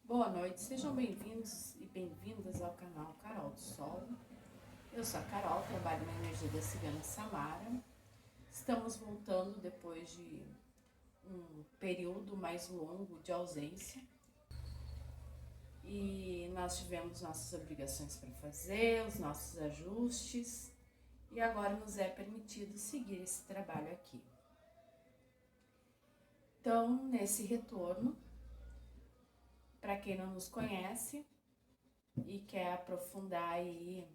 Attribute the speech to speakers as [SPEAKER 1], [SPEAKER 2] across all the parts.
[SPEAKER 1] Boa noite, sejam bem-vindos e bem-vindas ao canal Carol do Sol. Eu sou a Carol, trabalho na energia da Cigana Samara. Estamos voltando depois de um período mais longo de ausência. E nós tivemos nossas obrigações para fazer, os nossos ajustes. E agora nos é permitido seguir esse trabalho aqui. Então, nesse retorno, para quem não nos conhece e quer aprofundar aí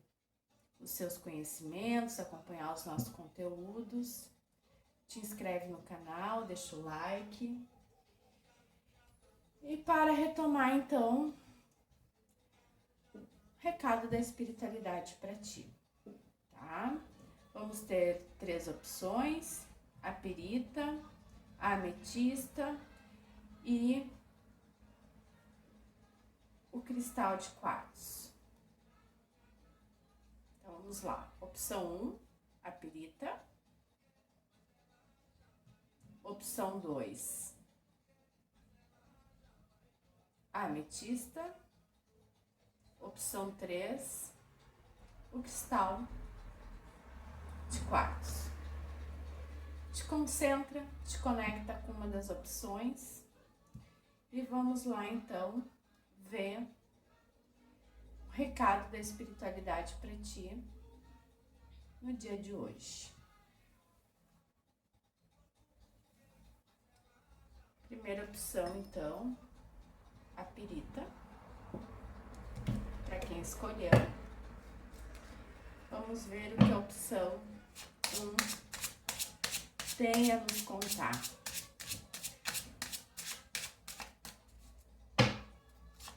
[SPEAKER 1] os seus conhecimentos, acompanhar os nossos conteúdos, te inscreve no canal, deixa o like. E para retomar então, o recado da espiritualidade para ti, tá? Vamos ter 3 opções: a pirita, a ametista e o cristal de quartzo. Então vamos lá. Opção 1, a pirita. Opção 2, a ametista. Opção 3, o cristal de quartzo. Te concentra, te conecta com uma das opções e vamos lá então ver o recado da espiritualidade para ti no dia de hoje. Primeira opção então, a pirita, para quem escolheu. Vamos ver o que a opção 1 tem a nos contar.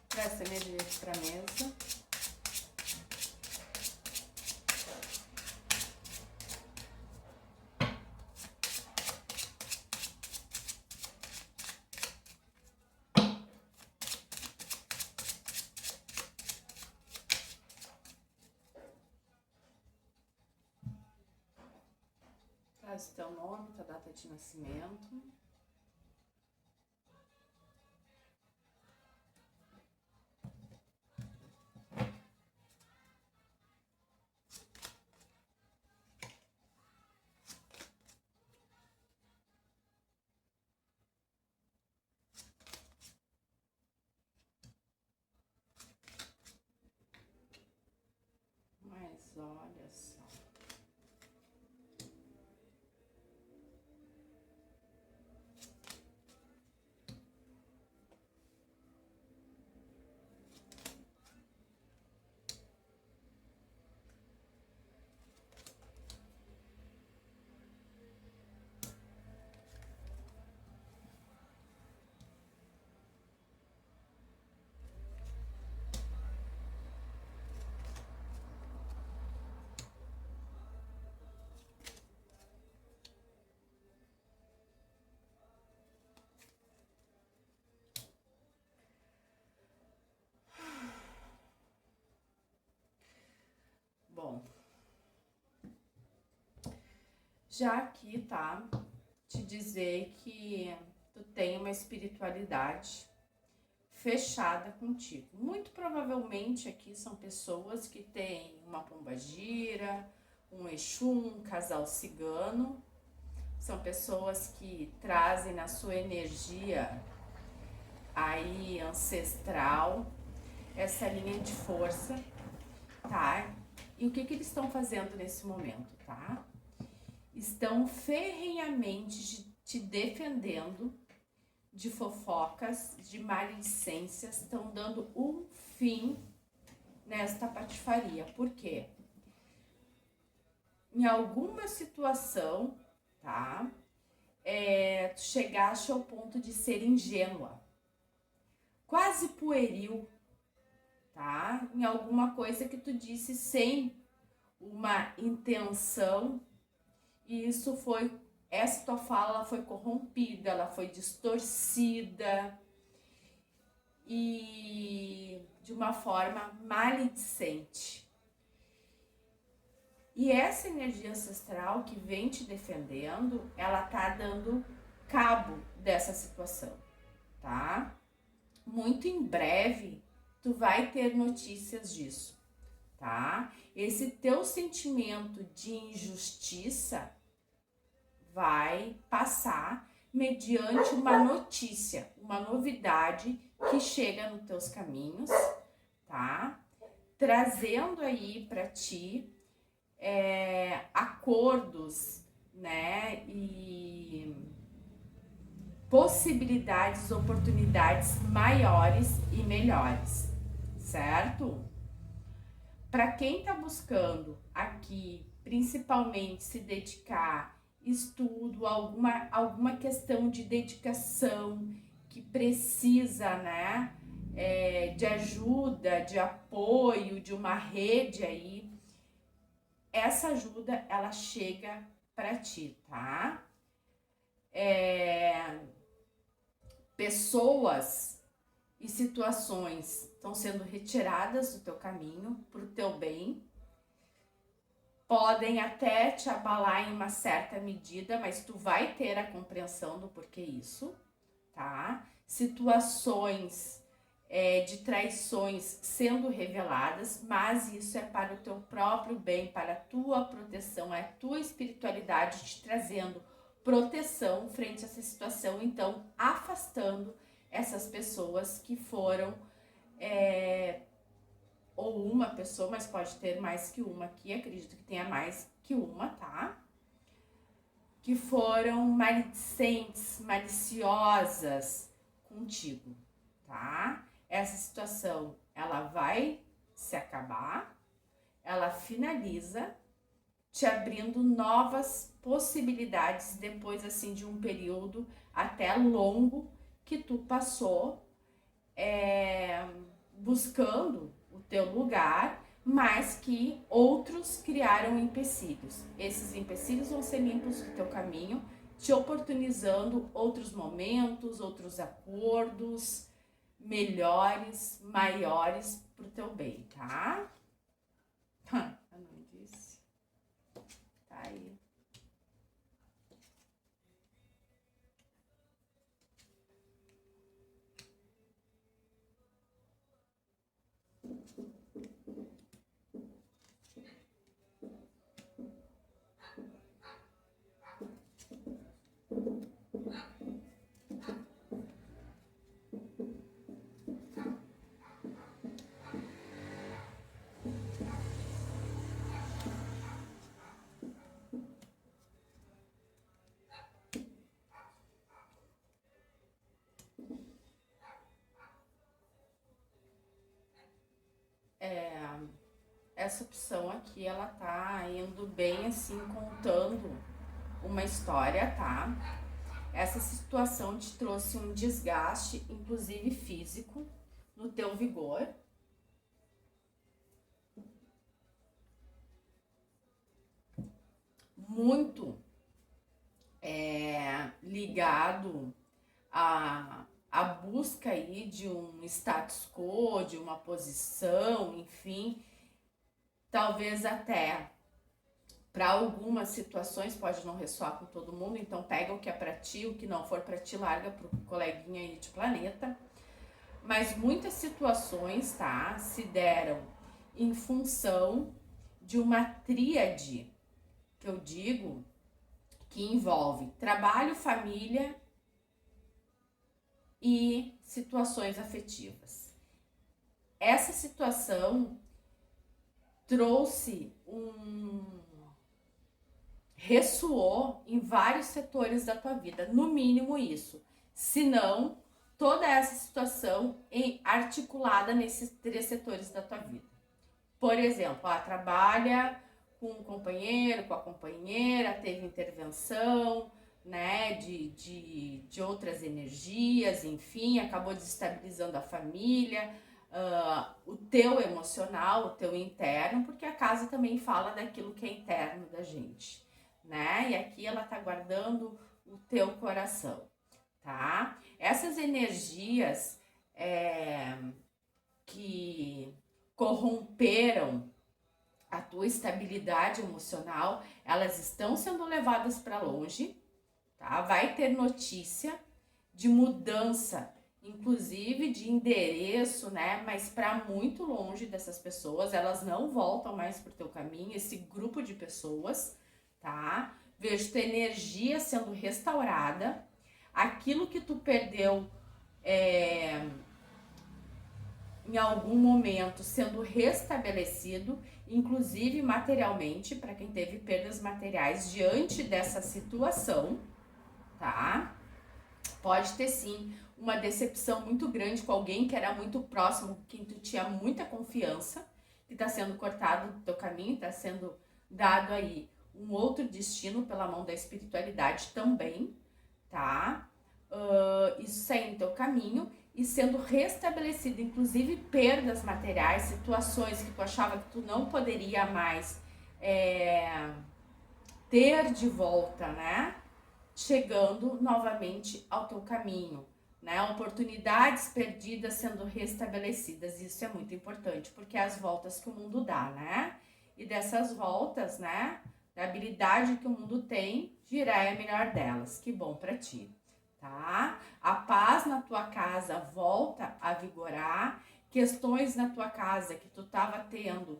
[SPEAKER 1] Traz energia para a mesa. Traz o teu nome, tua data de nascimento. Mas olha só. Bom, já aqui tá te dizer que tu tem uma espiritualidade fechada contigo. Muito provavelmente aqui são pessoas que têm uma pombagira, um exu, um casal cigano. São pessoas que trazem na sua energia aí ancestral essa linha de força, tá? E o que eles estão fazendo nesse momento, tá? Estão ferrenhamente te defendendo de fofocas, de maledicências, estão dando um fim nesta patifaria. Por quê? Em alguma situação, tá? Tu chegaste ao ponto de ser ingênua, quase pueril, tá? Em alguma coisa que tu disse sem uma intenção, e essa tua fala foi corrompida, ela foi distorcida e de uma forma maledicente. E essa energia ancestral que vem te defendendo, ela tá dando cabo dessa situação, tá? muito em breve tu vai ter notícias disso, tá? Esse teu sentimento de injustiça vai passar mediante uma notícia, uma novidade que chega nos teus caminhos, tá? Trazendo aí para ti acordos, né? E possibilidades, oportunidades maiores e melhores, certo? Para quem está buscando aqui, principalmente se dedicar, estudo, alguma questão de dedicação que precisa, né, de ajuda, de apoio, de uma rede aí, essa ajuda, ela chega para ti, tá? Pessoas e situações estão sendo retiradas do teu caminho para o teu bem. Podem até te abalar em uma certa medida, mas tu vai ter a compreensão do porquê isso, tá? Situações de traições sendo reveladas, mas isso é para o teu próprio bem, para a tua proteção, é a tua espiritualidade te trazendo proteção frente a essa situação, então afastando essas pessoas que foram, ou uma pessoa, mas pode ter mais que uma aqui, acredito que tenha mais que uma, tá? Que foram maledicentes, maliciosas contigo, tá? Essa situação, ela vai se acabar, ela finaliza, te abrindo novas possibilidades depois, assim, de um período até longo que tu passou buscando o teu lugar, mas que outros criaram empecilhos. Esses empecilhos vão ser limpos do teu caminho, te oportunizando outros momentos, outros acordos melhores, maiores pro teu bem, tá? Eu não disse. Tá aí. Essa opção aqui, ela tá indo bem assim, contando uma história, tá? Essa situação te trouxe um desgaste, inclusive físico, no teu vigor. Muito ligado a busca aí de um status quo, de uma posição, enfim, talvez até para algumas situações pode não ressoar com todo mundo, então pega o que é para ti, o que não for para ti larga pro coleguinha aí de planeta. Mas muitas situações, tá, se deram em função de uma tríade, que eu digo, que envolve trabalho, família e situações afetivas. Essa situação trouxe ressoou em vários setores da tua vida, no mínimo isso. Se não, toda essa situação articulada nesses 3 setores da tua vida. Por exemplo, trabalha com um companheiro, com a companheira, teve intervenção, né, de outras energias, enfim, acabou desestabilizando a família, o teu emocional, o teu interno, porque a casa também fala daquilo que é interno da gente, né? E aqui ela tá guardando o teu coração, tá? Essas energias que corromperam a tua estabilidade emocional, elas estão sendo levadas para longe, tá? Vai ter notícia de mudança inclusive de endereço, né? Mas para muito longe dessas pessoas, elas não voltam mais pro teu caminho, esse grupo de pessoas, tá? Vejo tua energia sendo restaurada, aquilo que tu perdeu em algum momento sendo restabelecido, inclusive materialmente, para quem teve perdas materiais diante dessa situação, tá? Pode ter sim uma decepção muito grande com alguém que era muito próximo, quem tu tinha muita confiança, que está sendo cortado do teu caminho, está sendo dado aí um outro destino pela mão da espiritualidade também, tá? Isso saindo do teu caminho e sendo restabelecido, inclusive perdas materiais, situações que tu achava que tu não poderia mais ter de volta, né? Chegando novamente ao teu caminho, né? Oportunidades perdidas sendo restabelecidas, isso é muito importante, porque é as voltas que o mundo dá, né? E dessas voltas, né? Da habilidade que o mundo tem, girar é a melhor delas. Que bom pra ti, tá? A paz na tua casa volta a vigorar, questões na tua casa que tu tava tendo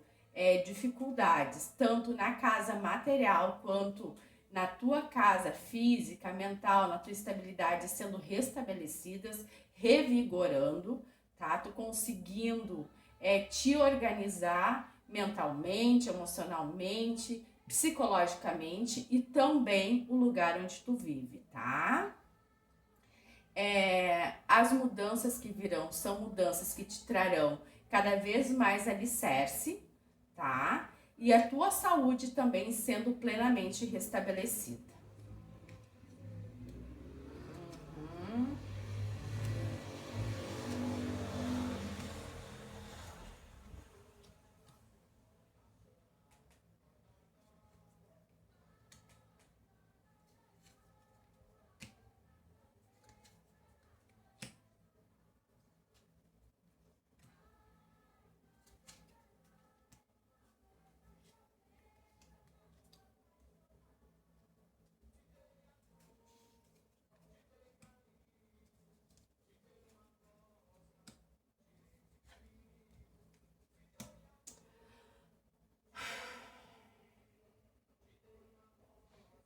[SPEAKER 1] dificuldades, tanto na casa material quanto na tua casa física, mental, na tua estabilidade sendo restabelecidas, revigorando, tá? Tu conseguindo te organizar mentalmente, emocionalmente, psicologicamente e também o lugar onde tu vive, tá? As mudanças que virão são mudanças que te trarão cada vez mais alicerce, tá? E a tua saúde também sendo plenamente restabelecida.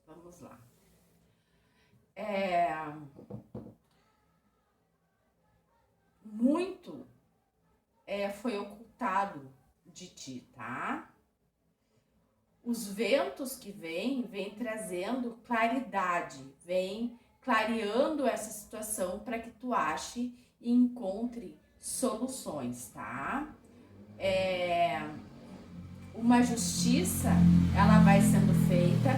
[SPEAKER 1] Vamos lá. Muito foi ocultado de ti, tá? Os ventos que vêm trazendo claridade, vem clareando essa situação para que tu ache e encontre soluções, tá? Uma justiça, ela vai sendo feita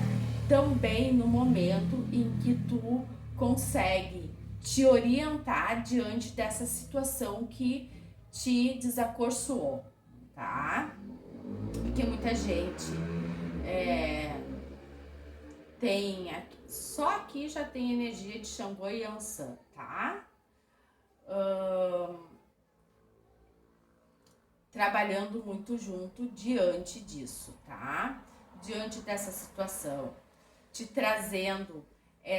[SPEAKER 1] também no momento em que tu consegue te orientar diante dessa situação que te desacorçoou, tá? Porque muita gente tem aqui, só aqui já tem energia de Xangô e Ansan, tá? Trabalhando muito junto diante disso, tá? Diante dessa situação, te trazendo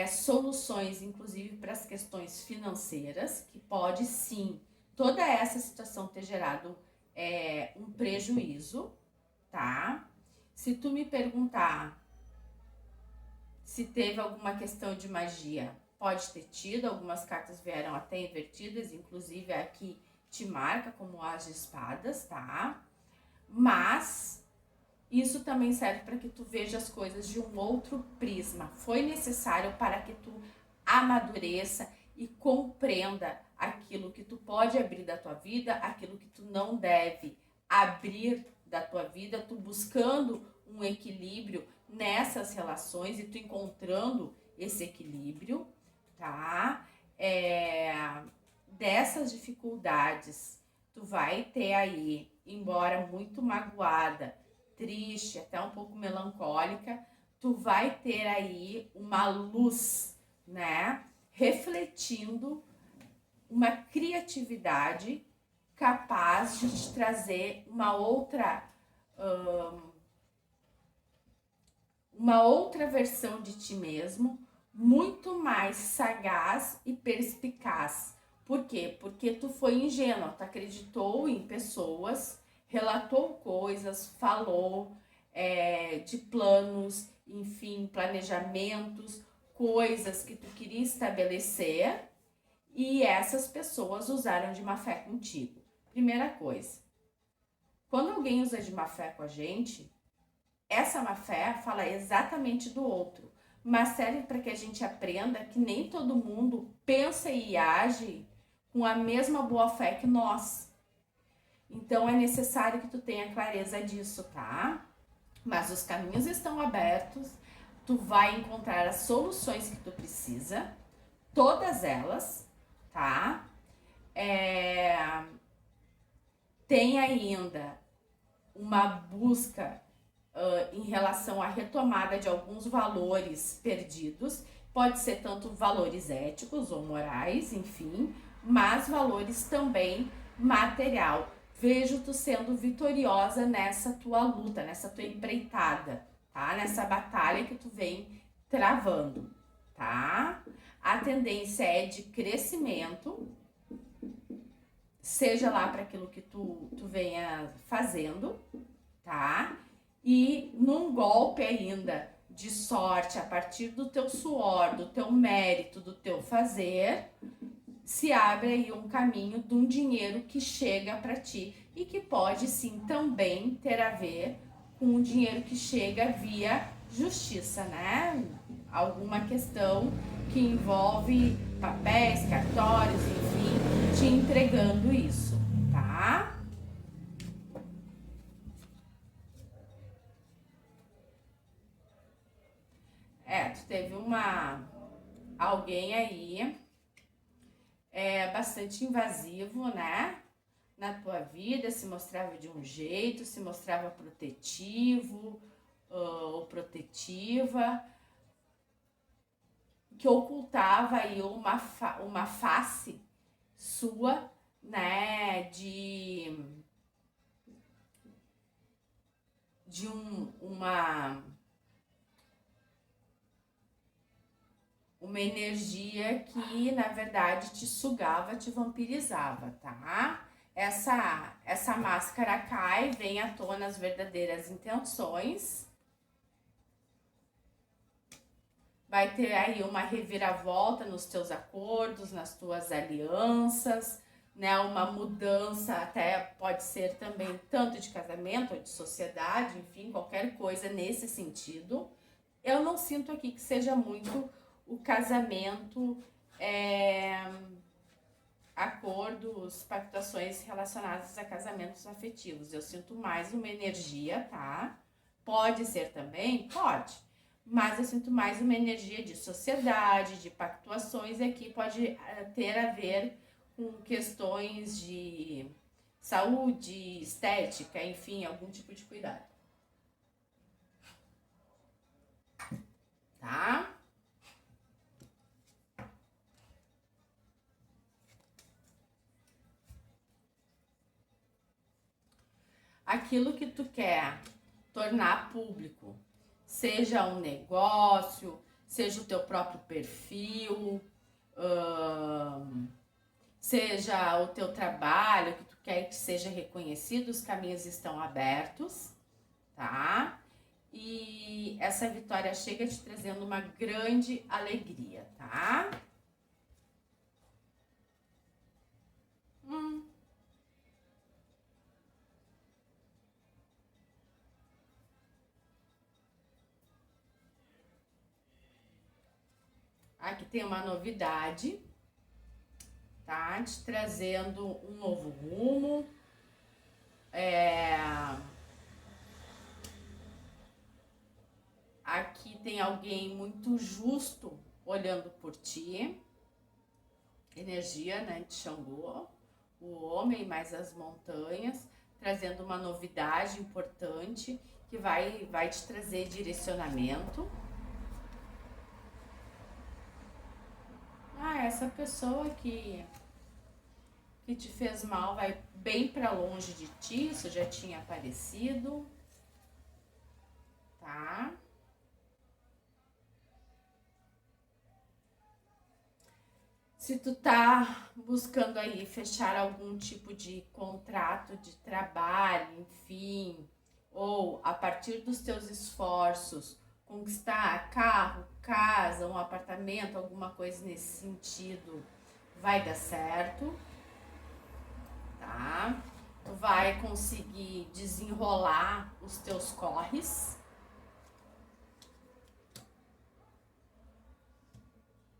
[SPEAKER 1] soluções, inclusive para as questões financeiras, que pode sim, toda essa situação ter gerado um prejuízo, tá? Se tu me perguntar se teve alguma questão de magia, pode ter tido, algumas cartas vieram até invertidas, inclusive aqui te marca como as de espadas, tá? Mas isso também serve para que tu veja as coisas de um outro prisma. Foi necessário para que tu amadureça e compreenda aquilo que tu pode abrir da tua vida, aquilo que tu não deve abrir da tua vida, tu buscando um equilíbrio nessas relações e tu encontrando esse equilíbrio, tá? Dessas dificuldades, tu vai ter aí, embora muito magoada, triste, até um pouco melancólica, tu vai ter aí uma luz, né? Refletindo uma criatividade capaz de te trazer uma outra versão de ti mesmo, muito mais sagaz e perspicaz, Por quê? Porque tu foi ingênua, tu acreditou em pessoas, relatou coisas, falou de planos, enfim, planejamentos, coisas que tu queria estabelecer e essas pessoas usaram de má fé contigo. Primeira coisa, quando alguém usa de má fé com a gente, essa má fé fala exatamente do outro, mas serve para que a gente aprenda que nem todo mundo pensa e age com a mesma boa fé que nós. Então é necessário que tu tenha clareza disso, tá? Mas os caminhos estão abertos, tu vai encontrar as soluções que tu precisa, todas elas, tá? Tem ainda uma busca em relação à retomada de alguns valores perdidos, pode ser tanto valores éticos ou morais, enfim, mas valores também material. Vejo tu sendo vitoriosa nessa tua luta, nessa tua empreitada, tá? Nessa batalha que tu vem travando, tá? A tendência é de crescimento, seja lá para aquilo que tu venha fazendo, tá? E num golpe ainda de sorte, a partir do teu suor, do teu mérito, do teu fazer, se abre aí um caminho de um dinheiro que chega para ti e que pode sim também ter a ver com o dinheiro que chega via justiça, né? Alguma questão que envolve papéis, cartórios, enfim, te entregando isso, tá? Tu teve alguém aí bastante invasivo, né? Na tua vida, se mostrava de um jeito, se mostrava protetivo ou protetiva, que ocultava aí uma face sua, né? De uma energia que, na verdade, te sugava, te vampirizava, tá? Essa máscara cai, vem à tona as verdadeiras intenções. Vai ter aí uma reviravolta nos teus acordos, nas tuas alianças, né? Uma mudança, até pode ser também tanto de casamento ou de sociedade, enfim, qualquer coisa nesse sentido. Eu não sinto aqui que seja muito o casamento, acordos, pactuações relacionadas a casamentos afetivos. Eu sinto mais uma energia, tá? Pode ser também? Pode. Mas eu sinto mais uma energia de sociedade, de pactuações, e aqui pode ter a ver com questões de saúde, estética, enfim, algum tipo de cuidado. Tá? Aquilo que tu quer tornar público, seja um negócio, seja o teu próprio perfil, seja o teu trabalho, que tu quer que seja reconhecido, os caminhos estão abertos, tá? E essa vitória chega te trazendo uma grande alegria, tá? Aqui tem uma novidade, tá? Te trazendo um novo rumo. Aqui tem alguém muito justo olhando por ti. Energia, né, de Xangô. O homem mais as montanhas, trazendo uma novidade importante que vai te trazer direcionamento. Essa pessoa que te fez mal vai bem para longe de ti, isso já tinha aparecido, tá? Se tu tá buscando aí fechar algum tipo de contrato de trabalho, enfim, ou a partir dos teus esforços conquistar carro, casa, um apartamento, alguma coisa nesse sentido, vai dar certo, tá? Tu vai conseguir desenrolar os teus corres.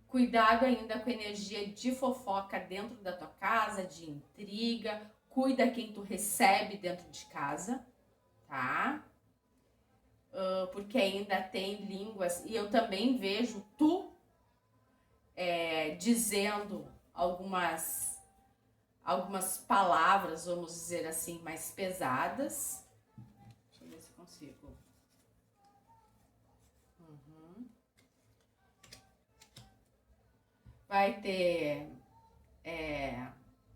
[SPEAKER 1] Cuidado ainda com a energia de fofoca dentro da tua casa, de intriga. Cuida quem tu recebe dentro de casa, tá? Porque ainda tem línguas. E eu também vejo tu dizendo algumas palavras, vamos dizer assim, mais pesadas. Deixa eu ver se eu consigo. Vai ter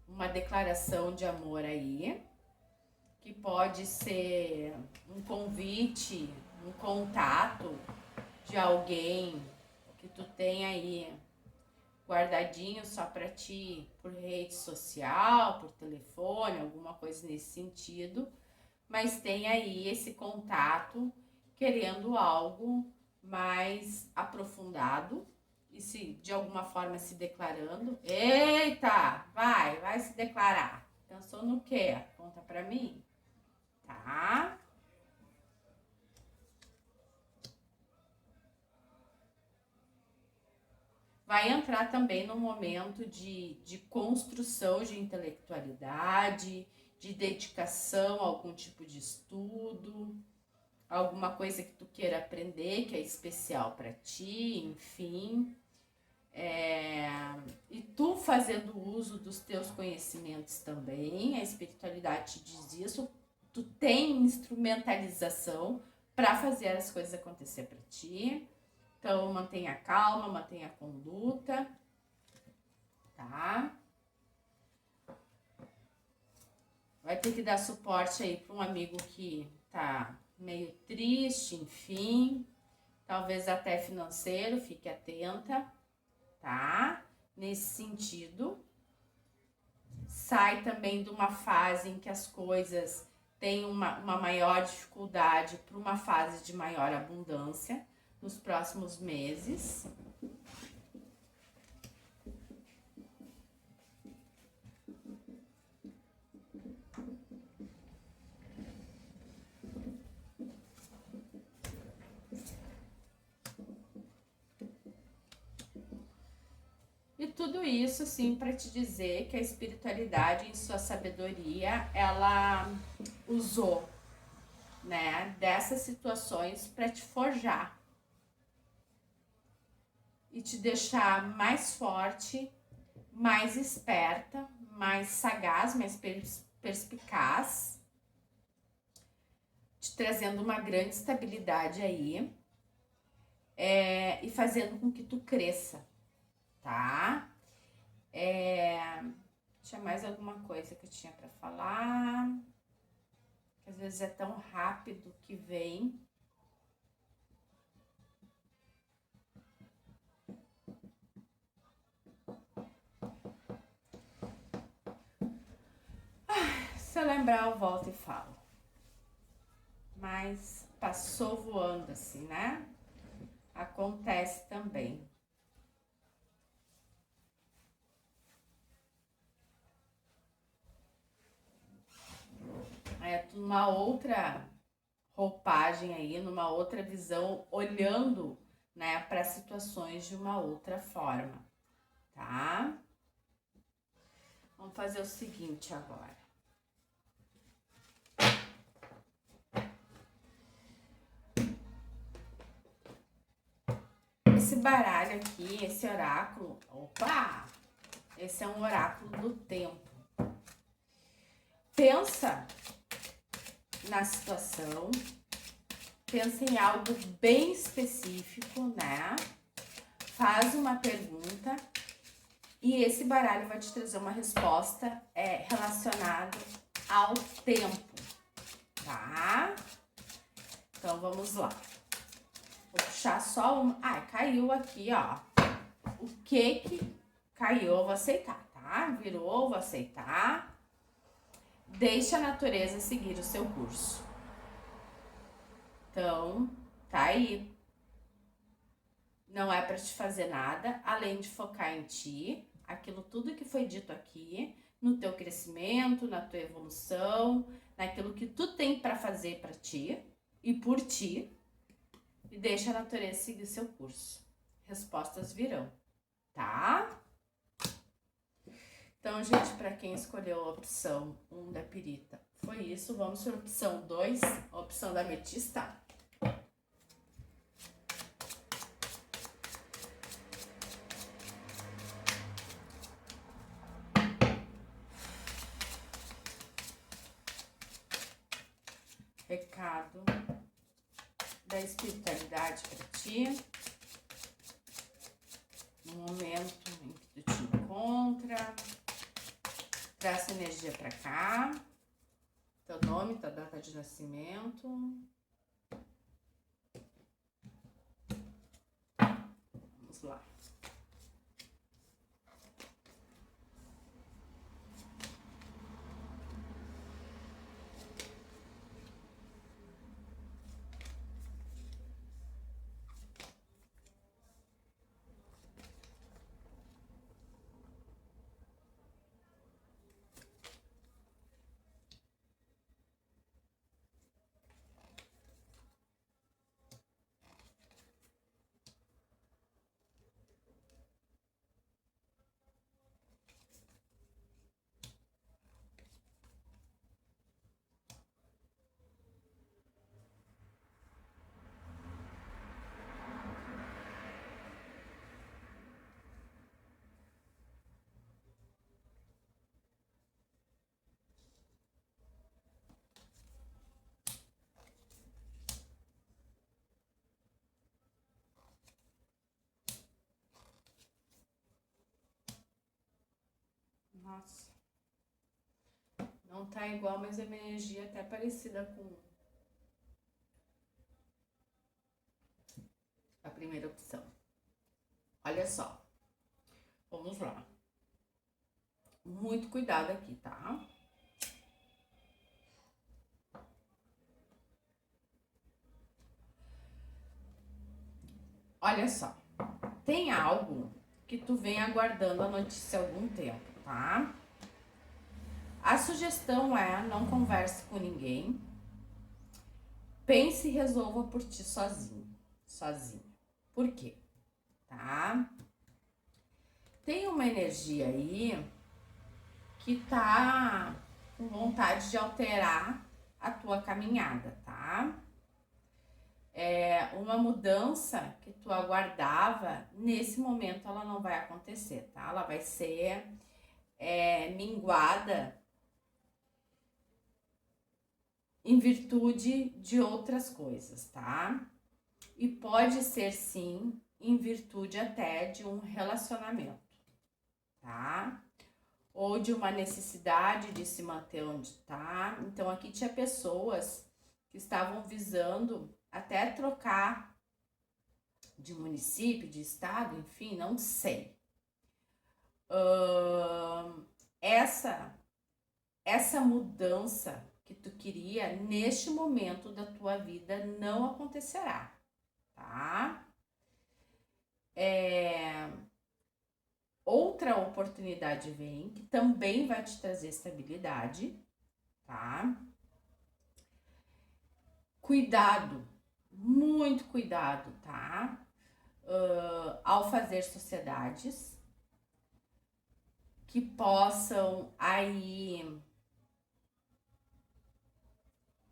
[SPEAKER 1] uma declaração de amor aí, que pode ser um convite, um contato de alguém que tu tem aí guardadinho só pra ti, por rede social, por telefone, alguma coisa nesse sentido, mas tem aí esse contato querendo algo mais aprofundado e se de alguma forma se declarando. Eita, vai se declarar. Pensou no quê? Conta pra mim, tá? Vai entrar também no momento de construção de intelectualidade, de dedicação a algum tipo de estudo, alguma coisa que tu queira aprender, que é especial para ti, enfim. E tu fazendo uso dos teus conhecimentos também, a espiritualidade te diz isso, tu tem instrumentalização para fazer as coisas acontecer para ti. Então, mantenha a calma, mantenha a conduta, tá? Vai ter que dar suporte aí para um amigo que tá meio triste, enfim. Talvez até financeiro, fique atenta, tá? Nesse sentido. Sai também de uma fase em que as coisas têm uma maior dificuldade para uma fase de maior abundância nos próximos meses. E tudo isso, assim, para te dizer que a espiritualidade, em sua sabedoria, ela usou, né, dessas situações para te forjar e te deixar mais forte, mais esperta, mais sagaz, mais perspicaz, te trazendo uma grande estabilidade aí, e fazendo com que tu cresça, tá? Tinha mais alguma coisa que eu tinha para falar, que às vezes é tão rápido que vem. Se eu lembrar, eu volto e falo. Mas passou voando assim, né? Acontece também. Numa outra roupagem aí, numa outra visão, olhando, né, para situações de uma outra forma, tá? Vamos fazer o seguinte agora. Esse baralho aqui, esse oráculo, opa! Esse é um oráculo do tempo. Pensa na situação, pensa em algo bem específico, né? Faz uma pergunta e esse baralho vai te trazer uma resposta relacionada ao tempo, tá? Então vamos lá. Vou puxar só uma. Caiu aqui, ó. O que Caiu, eu vou aceitar, tá? Virou, vou aceitar. Deixa a natureza seguir o seu curso. Então, tá aí. Não é para te fazer nada, além de focar em ti, aquilo tudo que foi dito aqui, no teu crescimento, na tua evolução, naquilo que tu tem para fazer para ti e por ti, e deixa a natureza seguir seu curso. Respostas virão, tá? Então, gente, para quem escolheu a opção 1 da pirita, foi isso. Vamos para a opção 2, a opção da ametista. Recado da espiritualidade para ti, no momento em que tu te encontra. Traz essa energia para cá, teu nome, tua data de nascimento. Vamos lá. Nossa, não tá igual, mas é uma energia até parecida com a primeira opção. Olha só, vamos lá. Muito cuidado aqui, tá? Olha só, tem algo que tu vem aguardando a notícia há algum tempo, tá? A sugestão é: não converse com ninguém, pense e resolva por ti sozinho, sozinha. Por quê? Tá? Tem uma energia aí que tá com vontade de alterar a tua caminhada, tá? Uma mudança que tu aguardava, nesse momento ela não vai acontecer, tá? Ela vai ser minguada em virtude de outras coisas, tá? E pode ser sim em virtude até de um relacionamento, tá? Ou de uma necessidade de se manter onde tá. Então aqui tinha pessoas que estavam visando até trocar de município, de estado, enfim, não sei. Essa mudança que tu queria neste momento da tua vida não acontecerá, tá? Outra oportunidade vem, que também vai te trazer estabilidade, tá? Cuidado, muito cuidado, tá? Ao fazer sociedades que possam aí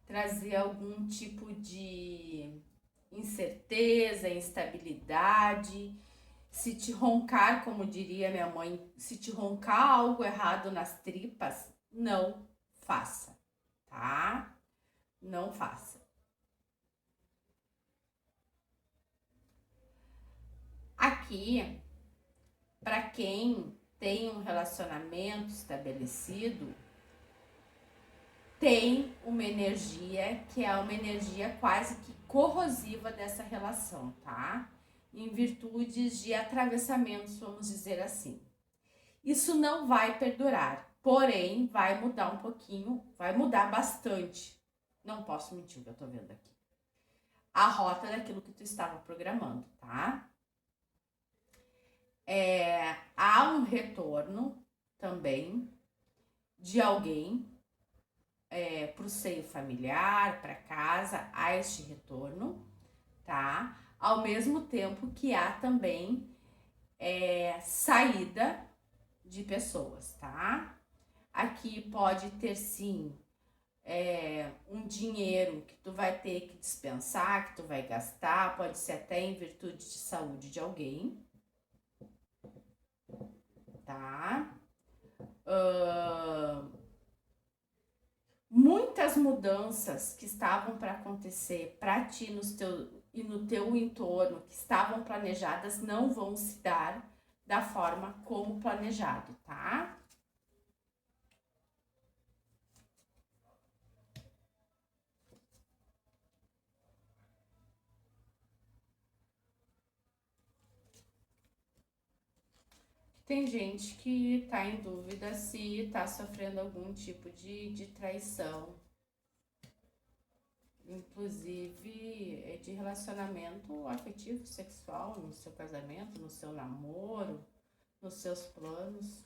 [SPEAKER 1] trazer algum tipo de incerteza, instabilidade. Se te roncar, como diria minha mãe, se te roncar algo errado nas tripas, não faça, tá? Não faça. Aqui, para quem tem um relacionamento estabelecido, tem uma energia que é uma energia quase que corrosiva dessa relação, tá? Em virtudes de atravessamentos, vamos dizer assim. Isso não vai perdurar, porém vai mudar um pouquinho, vai mudar bastante. Não posso mentir o que eu tô vendo aqui. A rota daquilo que tu estava programando, tá? Há um retorno também de alguém para o seio familiar, para casa, há este retorno, tá? Ao mesmo tempo que há também saída de pessoas, tá? Aqui pode ter sim um dinheiro que tu vai ter que dispensar, que tu vai gastar, pode ser até em virtude de saúde de alguém, tá? Muitas mudanças que estavam para acontecer para ti no teu entorno, que estavam planejadas, não vão se dar da forma como planejado, tá? Tem gente que tá em dúvida se tá sofrendo algum tipo de traição, inclusive de relacionamento afetivo, sexual, no seu casamento, no seu namoro, nos seus planos.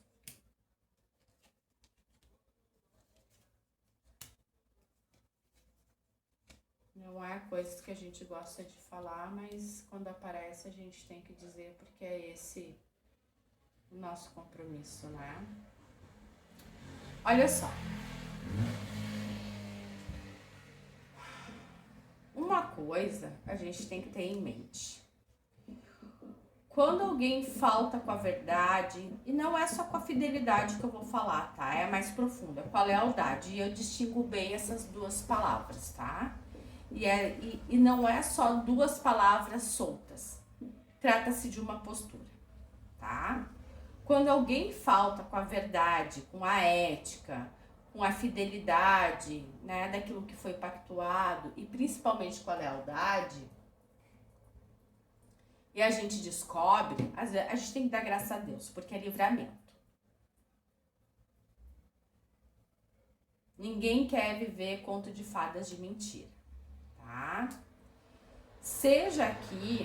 [SPEAKER 1] Não é coisas que a gente gosta de falar, mas quando aparece a gente tem que dizer porque é esse o nosso compromisso, né? Olha só. Uma coisa a gente tem que ter em mente. Quando alguém falta com a verdade, e não é só com a fidelidade que eu vou falar, tá? É mais profunda, com a lealdade. E eu distingo bem essas duas palavras, tá? E não é só duas palavras soltas. Trata-se de uma postura, tá? Quando alguém falta com a verdade, com a ética, com a fidelidade, né, daquilo que foi pactuado e principalmente com a lealdade, e a gente descobre, a gente tem que dar graças a Deus, porque é livramento. Ninguém quer viver conto de fadas de mentira, tá? Seja aqui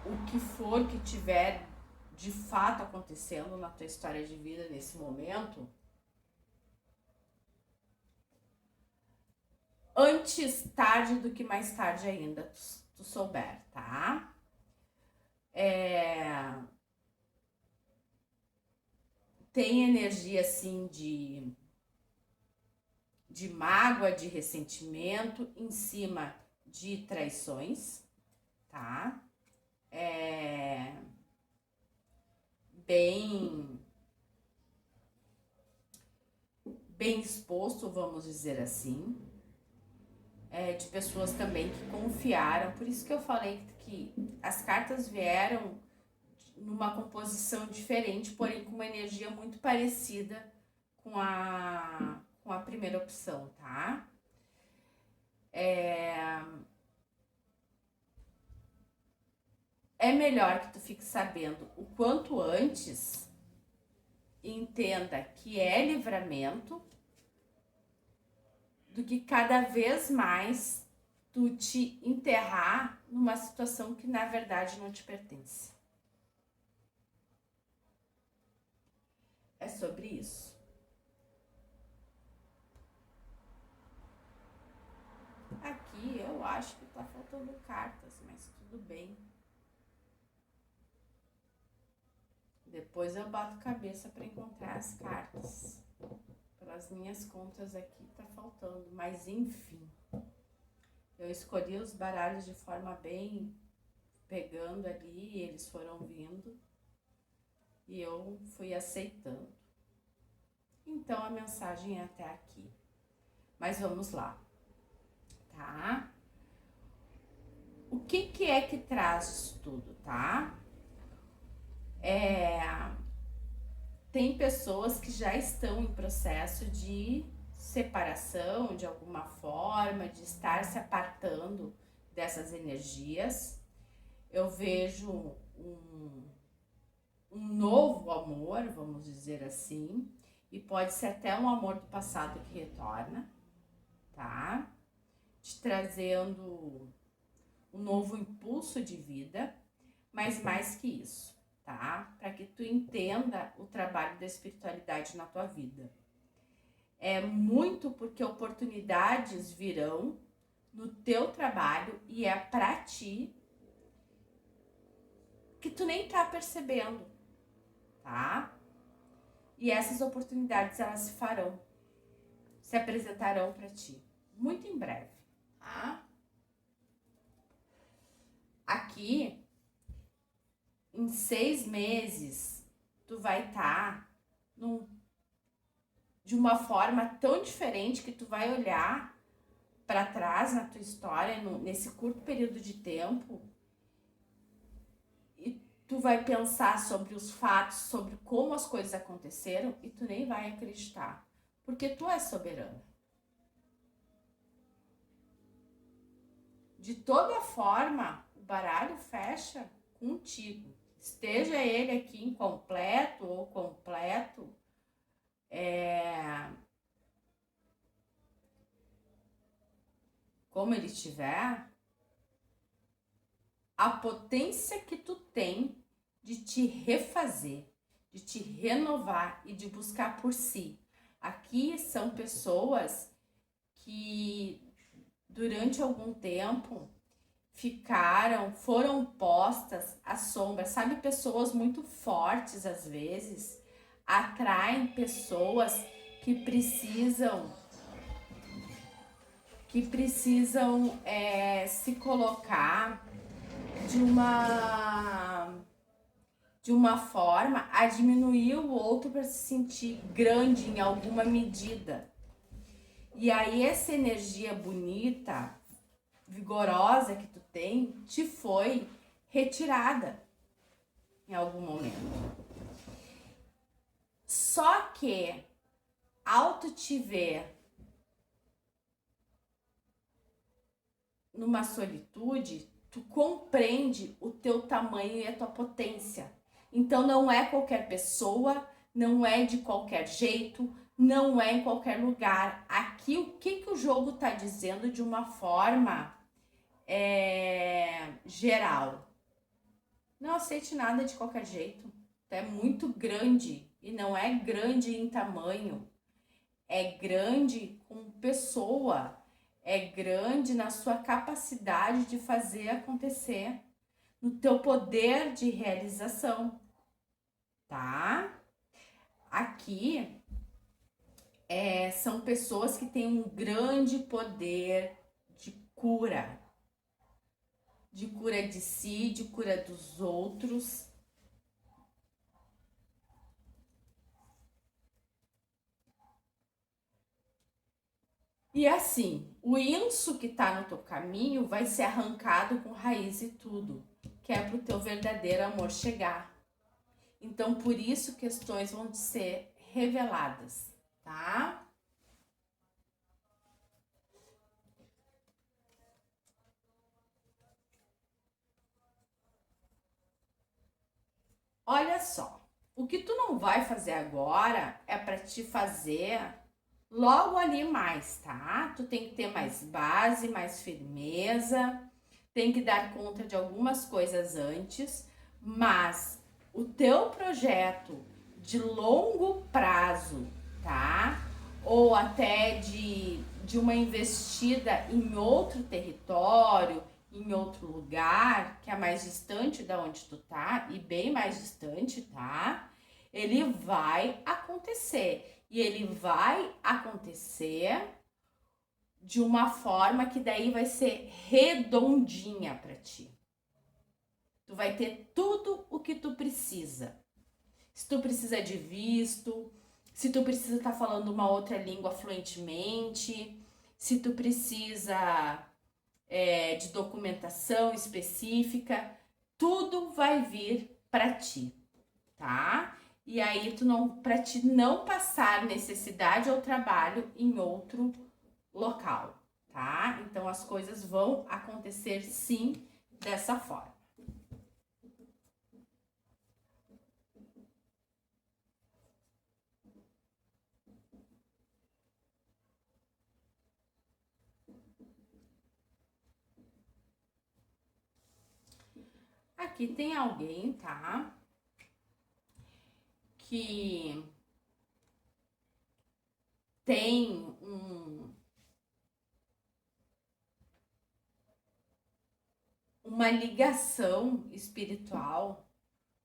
[SPEAKER 1] o que for que tiver de fato acontecendo na tua história de vida nesse momento, antes tarde do que mais tarde ainda tu souber, tá? Tem energia assim de mágoa, de ressentimento em cima de traições, tá? Bem exposto, vamos dizer assim, de pessoas também que confiaram. Por isso que eu falei que as cartas vieram numa composição diferente, porém com uma energia muito parecida com a primeira opção, tá? É melhor que tu fique sabendo o quanto antes, entenda que é livramento, do que cada vez mais tu te enterrar numa situação que na verdade não te pertence. É sobre isso. Aqui eu acho que tá faltando cartas, mas tudo bem. Depois eu bato cabeça para encontrar as cartas. Pelas minhas contas aqui tá faltando, mas enfim. Eu escolhi os baralhos de forma bem pegando ali, eles foram vindo e eu fui aceitando. Então a mensagem é até aqui. Mas vamos lá, tá? O que é que traz isso tudo, tá? Tem pessoas que já estão em processo de separação de alguma forma, de estar se apartando dessas energias. Eu vejo um novo amor, vamos dizer assim, e pode ser até um amor do passado que retorna, tá? Te trazendo um novo impulso de vida, mas mais que isso, tá? Para que tu entenda o trabalho da espiritualidade na tua vida. É muito porque oportunidades virão no teu trabalho e é para ti que tu nem tá percebendo, tá? E essas oportunidades, elas se apresentarão para ti muito em breve, tá? Aqui, em 6 meses, tu vai estar de uma forma tão diferente que tu vai olhar para trás na tua história, nesse curto período de tempo, e tu vai pensar sobre os fatos, sobre como as coisas aconteceram, e tu nem vai acreditar, porque tu és soberano. De toda forma, o baralho fecha contigo. Esteja ele aqui incompleto ou completo, como ele estiver, a potência que tu tem de te refazer, de te renovar e de buscar por si. Aqui são pessoas que durante algum tempo foram postas à sombra, sabe? Pessoas muito fortes às vezes atraem pessoas que precisam se colocar de uma forma a diminuir o outro para se sentir grande em alguma medida. E aí essa energia bonita, vigorosa que tu tem, te foi retirada em algum momento. Só que ao tu te ver numa solitude, tu compreende o teu tamanho e a tua potência. Então não é qualquer pessoa, não é de qualquer jeito, não é em qualquer lugar. Aqui o que o jogo tá dizendo de uma forma geral? Não aceite nada de qualquer jeito. Tu é muito grande e não é grande em tamanho, é grande como pessoa, é grande na sua capacidade de fazer acontecer, no teu poder de realização, tá? Aqui são pessoas que têm um grande poder de cura de si, de cura dos outros. E assim, o inso que tá no teu caminho vai ser arrancado com raiz e tudo, que é pro teu verdadeiro amor chegar. Então, por isso, questões vão ser reveladas, tá? Olha só, o que tu não vai fazer agora é para te fazer logo ali mais, tá? Tu tem que ter mais base, mais firmeza, tem que dar conta de algumas coisas antes, mas o teu projeto de longo prazo, tá? Ou até de uma investida em outro território, em outro lugar, que é mais distante da onde tu tá, e bem mais distante, tá? Ele vai acontecer. E ele vai acontecer de uma forma que daí vai ser redondinha para ti. Tu vai ter tudo o que tu precisa. Se tu precisa de visto, se tu precisa estar falando uma outra língua fluentemente, se tu precisa de documentação específica, tudo vai vir para ti, tá? E aí para ti não passar necessidade ou trabalho em outro local, tá? Então as coisas vão acontecer sim dessa forma. aqui tem alguém, tá? Que tem uma ligação espiritual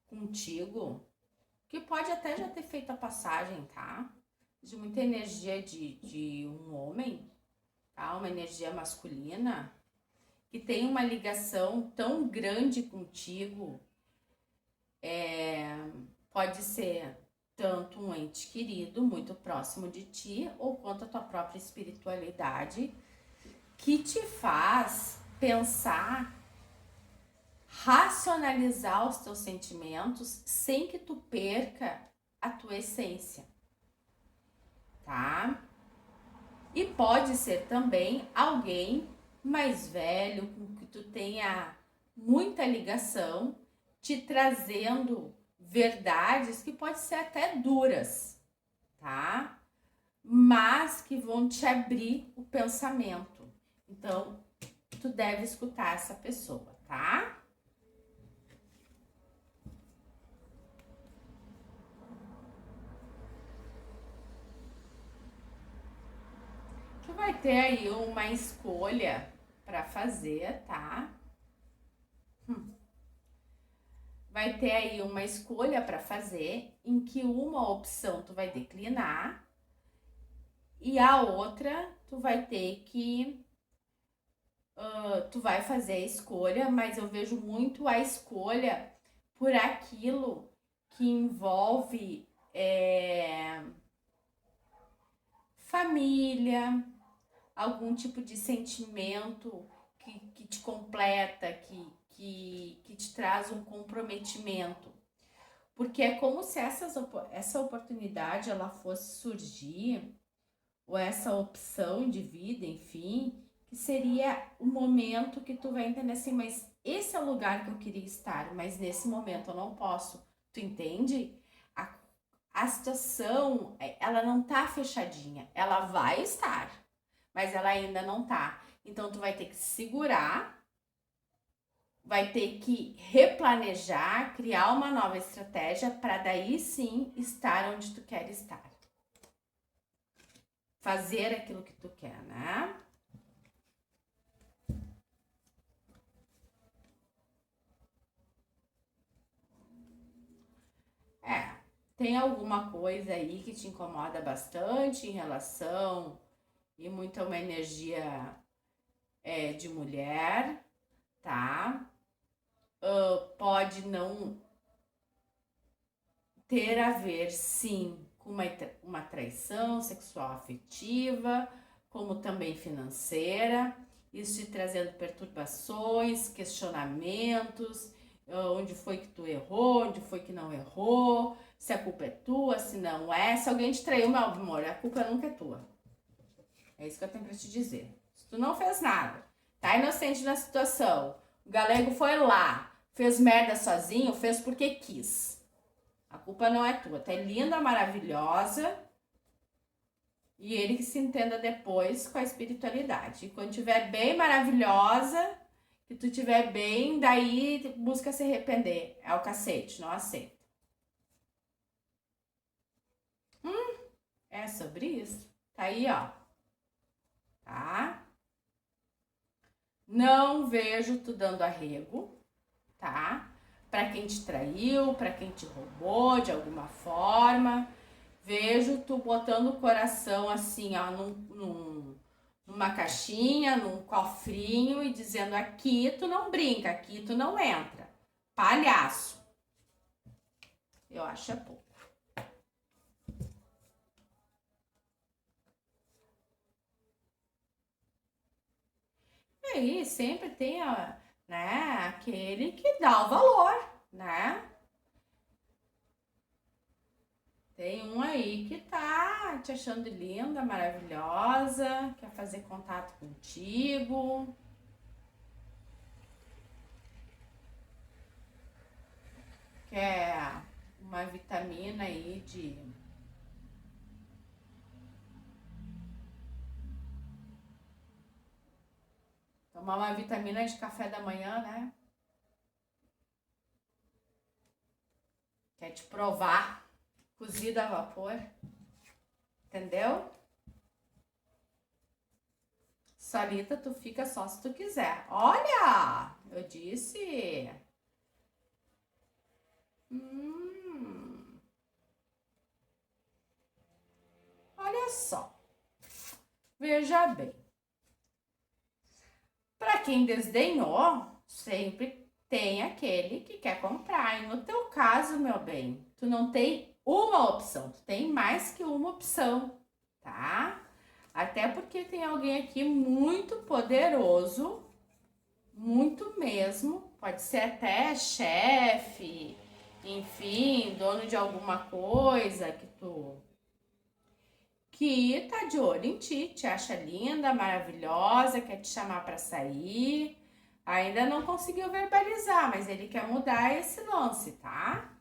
[SPEAKER 1] contigo, que pode até já ter feito a passagem, tá? De muita energia de um homem, tá? Uma energia masculina, que tem uma ligação tão grande contigo, pode ser tanto um ente querido, muito próximo de ti, ou quanto a tua própria espiritualidade, que te faz pensar, racionalizar os teus sentimentos sem que tu perca a tua essência, tá? E pode ser também alguém mais velho, com que tu tenha muita ligação, te trazendo verdades que podem ser até duras, tá? Mas que vão te abrir o pensamento. Então, tu deve escutar essa pessoa, tá? Tu vai ter aí uma escolha para fazer, tá? Vai ter aí uma escolha para fazer em que uma opção tu vai declinar e a outra tu vai ter que tu vai fazer a escolha, mas eu vejo muito a escolha por aquilo que envolve família, algum tipo de sentimento que te completa, que te traz um comprometimento. Porque é como se essa oportunidade ela fosse surgir, ou essa opção de vida, enfim, que seria o momento que tu vai entender assim, mas esse é o lugar que eu queria estar, mas nesse momento eu não posso. Tu entende? A situação, ela não tá fechadinha, ela vai estar, mas ela ainda não tá. Então tu vai ter que segurar, vai ter que replanejar, criar uma nova estratégia para daí sim estar onde tu quer estar. Fazer aquilo que tu quer, né? Tem alguma coisa aí que te incomoda bastante em relação e muita uma energia de mulher, tá? Pode não ter a ver, sim, com uma traição sexual afetiva, como também financeira, isso te trazendo perturbações, questionamentos, onde foi que tu errou, onde foi que não errou, se a culpa é tua, se não é. Se alguém te traiu, meu amor, a culpa nunca é tua. É isso que eu tenho pra te dizer. Se tu não fez nada, tá inocente na situação, o galego foi lá, fez merda sozinho, fez porque quis. A culpa não é tua. Tu é linda, maravilhosa. E ele que se entenda depois com a espiritualidade. E quando estiver bem maravilhosa, que tu estiver bem, daí busca se arrepender. É o cacete, não aceita. É sobre isso. Tá aí, ó. Tá? Não vejo tu dando arrego, tá? Pra quem te traiu, pra quem te roubou de alguma forma. Vejo tu botando o coração assim, ó, numa caixinha, num cofrinho e dizendo: aqui tu não brinca, aqui tu não entra. Palhaço. Eu acho é pouco. E aí sempre tem né, aquele que dá o valor, né? Tem um aí que tá te achando linda, maravilhosa, quer fazer contato contigo, quer uma vitamina aí de tomar uma vitamina de café da manhã, né? Quer te provar, cozido a vapor, entendeu? Solita, tu fica só se tu quiser. Olha, eu disse. Olha só. Veja bem. Para quem desdenhou, sempre tem aquele que quer comprar. E no teu caso, meu bem, tu não tem uma opção, tu tem mais que uma opção, tá? Até porque tem alguém aqui muito poderoso, muito mesmo, pode ser até chefe, enfim, dono de alguma coisa que tá de olho em ti, te acha linda, maravilhosa, quer te chamar para sair. Ainda não conseguiu verbalizar, mas ele quer mudar esse lance, tá?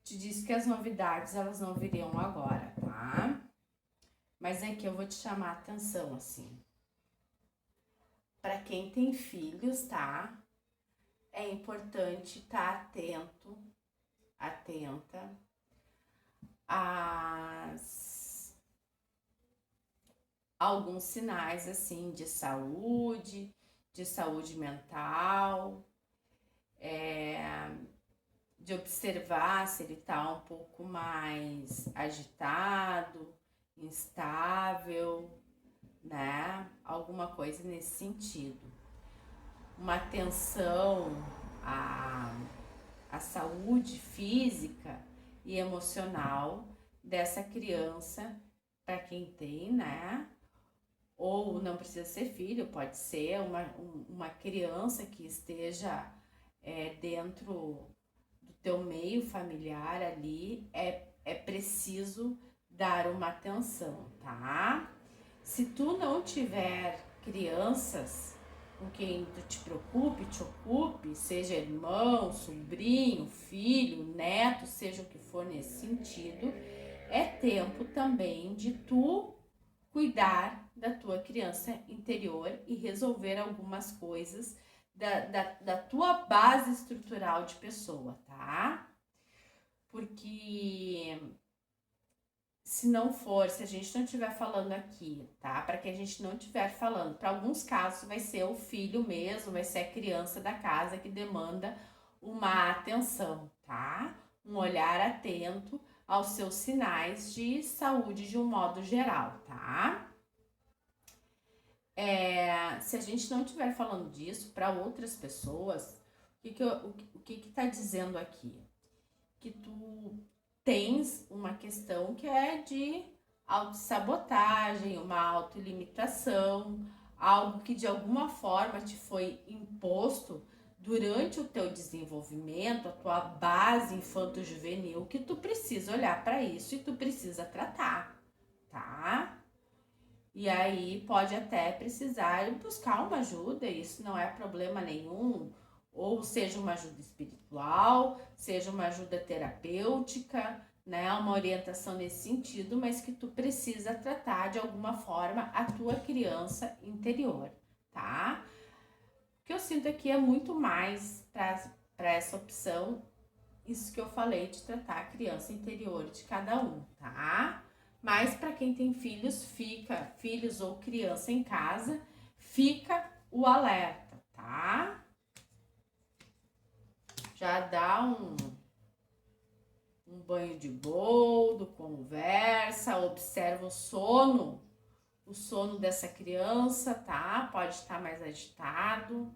[SPEAKER 1] Te disse que as novidades elas não viriam agora, tá? Mas é que eu vou te chamar a atenção assim. Para quem tem filhos, tá? É importante estar atento, atenta às alguns sinais assim de saúde mental, de observar se ele tá um pouco mais agitado, instável, né? Alguma coisa nesse sentido. Uma atenção à saúde física e emocional dessa criança, para quem tem, né? Ou não precisa ser filho, pode ser uma criança que esteja dentro do teu meio familiar ali, é preciso dar uma atenção, tá? Se tu não tiver crianças com quem tu te preocupe, te ocupe, seja irmão, sobrinho, filho, neto, seja o que for nesse sentido, é tempo também de tu cuidar da tua criança interior e resolver algumas coisas da tua base estrutural de pessoa, tá? Porque se a gente não estiver falando aqui, tá? Para que a gente não estiver falando, para alguns casos vai ser o filho mesmo, vai ser a criança da casa que demanda uma atenção, tá? Um olhar atento aos seus sinais de saúde de um modo geral, tá? Se a gente não estiver falando disso para outras pessoas, o que tá dizendo aqui? Que tu tens uma questão que é de autossabotagem, uma autolimitação, algo que de alguma forma te foi imposto durante o teu desenvolvimento, a tua base infanto-juvenil, que tu precisa olhar para isso e tu precisa tratar, tá? E aí pode até precisar buscar uma ajuda, isso não é problema nenhum, ou seja uma ajuda espiritual, seja uma ajuda terapêutica, né, uma orientação nesse sentido, mas que tu precisa tratar de alguma forma a tua criança interior, tá? O que eu sinto aqui é muito mais para essa opção, isso que eu falei de tratar a criança interior de cada um, tá? Mas para quem tem filhos ou criança em casa, fica o alerta, tá? Já dá um banho de boldo, conversa, observa o sono dessa criança, tá? Pode estar mais agitado,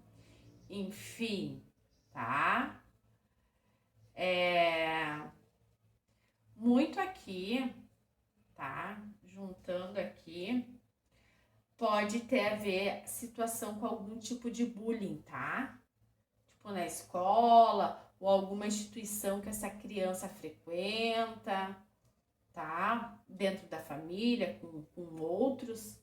[SPEAKER 1] enfim, tá? Muito aqui, tá? Juntando aqui, pode ter a ver situação com algum tipo de bullying, tá? Tipo na escola ou alguma instituição que essa criança frequenta, tá? Dentro da família, com outros,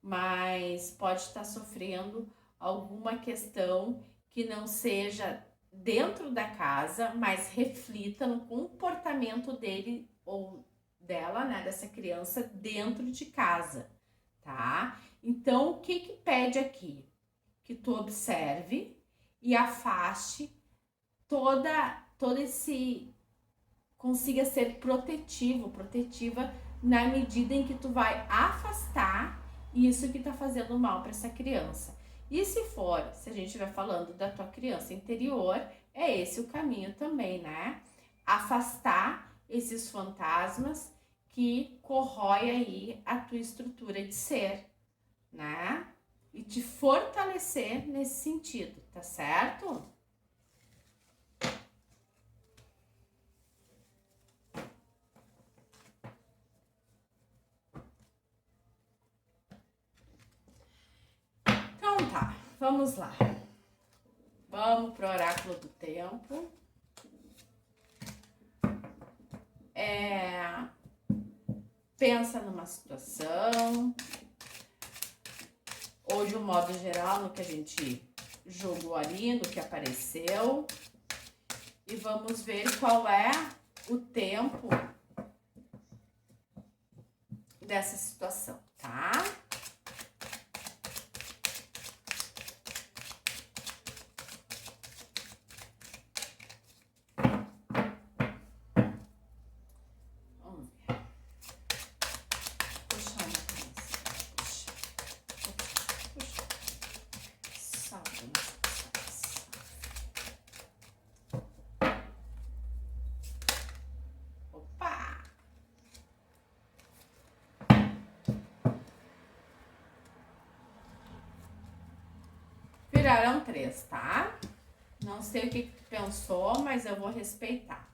[SPEAKER 1] mas pode estar sofrendo alguma questão que não seja dentro da casa, mas reflita no comportamento dele ou dela, né, dessa criança dentro de casa, tá? Então, o que pede aqui? Que tu observe e afaste todo esse, consiga ser protetiva na medida em que tu vai afastar isso que tá fazendo mal para essa criança. E se a gente estiver falando da tua criança interior, é esse o caminho também, né? Afastar esses fantasmas que corrói aí a tua estrutura de ser, né? E te fortalecer nesse sentido, tá certo? Então tá, vamos lá. Vamos pro oráculo do tempo. Pensa numa situação, ou de um modo geral, no que a gente jogou ali, no que apareceu. E vamos ver qual é o tempo dessa situação, tá? Vamos ver. Puxa uma criança. Puxa. Salve. Opa! Viraram 3, tá? Não sei o que tu pensou, mas eu vou respeitar.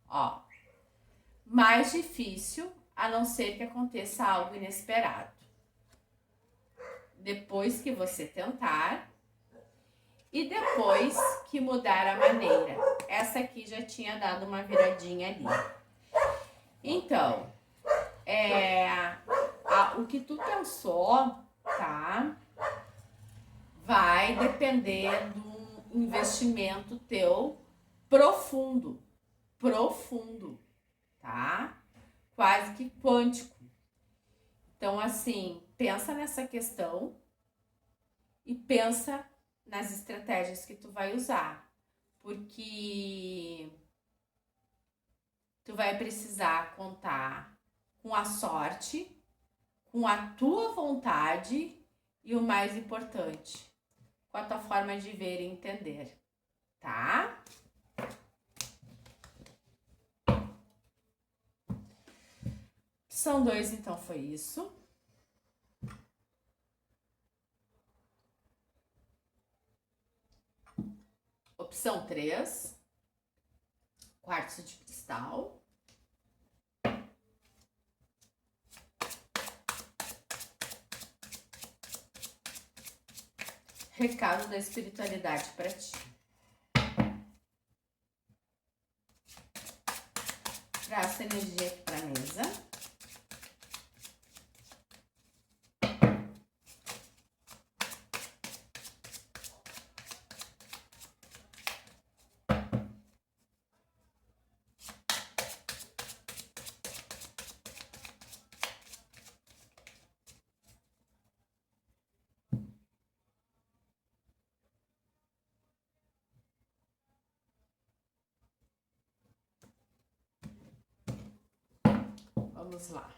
[SPEAKER 1] Ó, mais difícil, a não ser que aconteça algo inesperado. Depois que você tentar e depois que mudar a maneira. Essa aqui já tinha dado uma viradinha ali. Então, o que tu pensou, tá? Vai depender do investimento teu profundo, tá? Quase que quântico. Então, assim, pensa nessa questão e pensa nas estratégias que tu vai usar, porque tu vai precisar contar com a sorte, com a tua vontade e o mais importante, com a tua forma de ver e entender, tá? Opção 2, então, foi isso. Opção 3, quartzo de cristal. Recado da espiritualidade para ti. Traz essa energia aqui para a mesa. Vamos lá.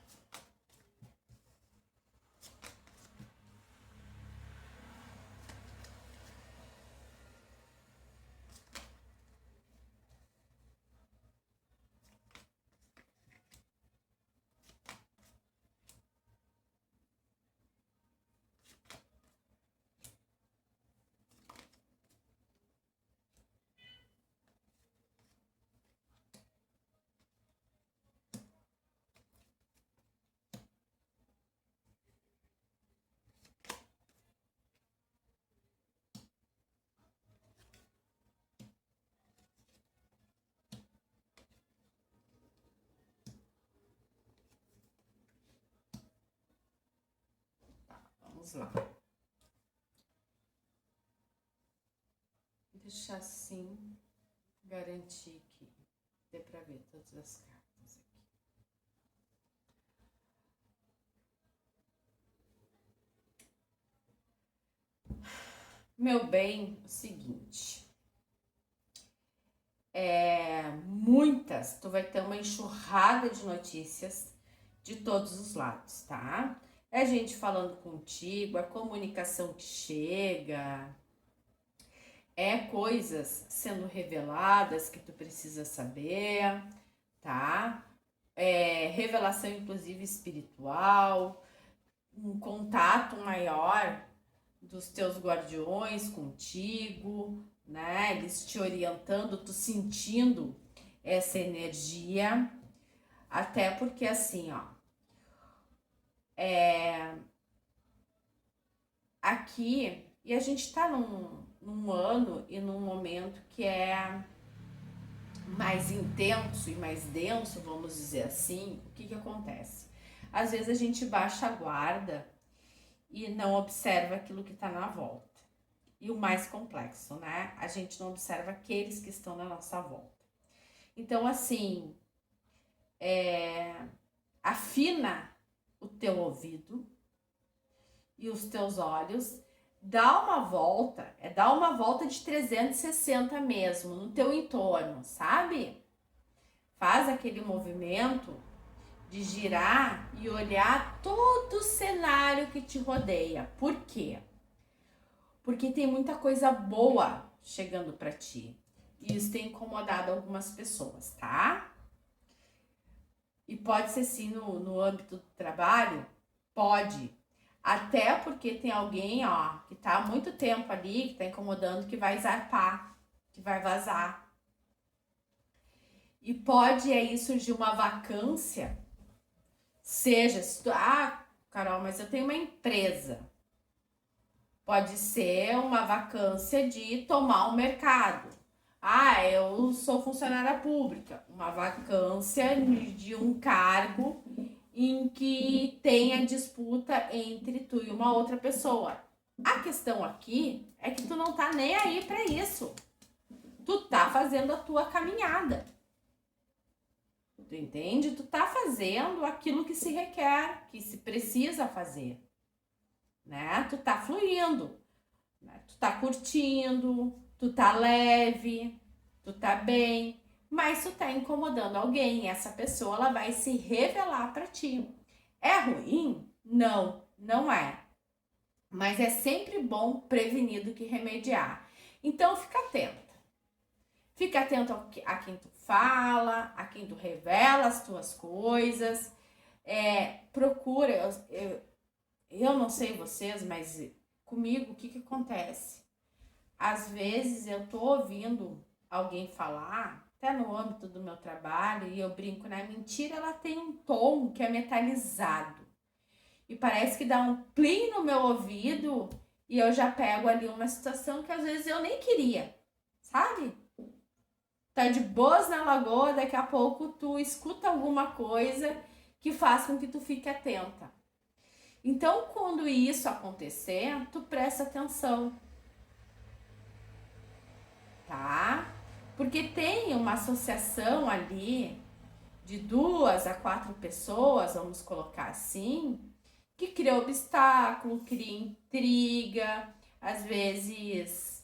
[SPEAKER 1] Vamos lá. deixar assim, garantir que dê pra ver todas as cartas aqui. Meu bem, o seguinte, tu vai ter uma enxurrada de notícias de todos os lados, tá? É gente falando contigo, é comunicação que chega, é coisas sendo reveladas que tu precisa saber, tá? É revelação inclusive espiritual, um contato maior dos teus guardiões contigo, né? Eles te orientando, tu sentindo essa energia, até porque assim, ó, aqui, e a gente tá num ano e num momento que é mais intenso e mais denso, vamos dizer assim. O que acontece? Às vezes a gente baixa a guarda e não observa aquilo que tá na volta. E o mais complexo, né? A gente não observa aqueles que estão na nossa volta. Então, assim, afina o teu ouvido e os teus olhos, dá uma volta de 360 mesmo, no teu entorno, sabe? Faz aquele movimento de girar e olhar todo o cenário que te rodeia. Por quê? Porque tem muita coisa boa chegando para ti. E isso tem incomodado algumas pessoas, tá? E pode ser sim no âmbito do trabalho? Pode. Até porque tem alguém, ó, que tá há muito tempo ali, que tá incomodando, que vai zarpar, que vai vazar. E pode aí surgir uma vacância, seja, se tu, Carol, mas eu tenho uma empresa. Pode ser uma vacância de tomar o mercado. Eu sou funcionária pública. Uma vacância de um cargo em que tenha disputa entre tu e uma outra pessoa. A questão aqui é que tu não tá nem aí pra isso. Tu tá fazendo a tua caminhada. Tu entende? Tu tá fazendo aquilo que se requer, que se precisa fazer. Né? Tu tá fluindo, né? Tu tá curtindo, tu tá leve, tu tá bem, mas tu tá incomodando alguém e essa pessoa ela vai se revelar para ti. É ruim? Não, não é. Mas é sempre bom prevenir do que remediar. Então fica atenta. Fica atento a quem tu fala, a quem tu revela as tuas coisas. Procura, eu não sei vocês, mas comigo o que acontece? Às vezes eu tô ouvindo alguém falar, até no âmbito do meu trabalho, e eu brinco, né? Mentira, ela tem um tom que é metalizado. E parece que dá um plim no meu ouvido e eu já pego ali uma situação que às vezes eu nem queria, sabe? Tá de boas na lagoa, daqui a pouco tu escuta alguma coisa que faz com que tu fique atenta. Então, quando isso acontecer, tu presta atenção, tá? Porque tem uma associação ali de 2 a 4 pessoas, vamos colocar assim, que cria obstáculo, cria intriga, às vezes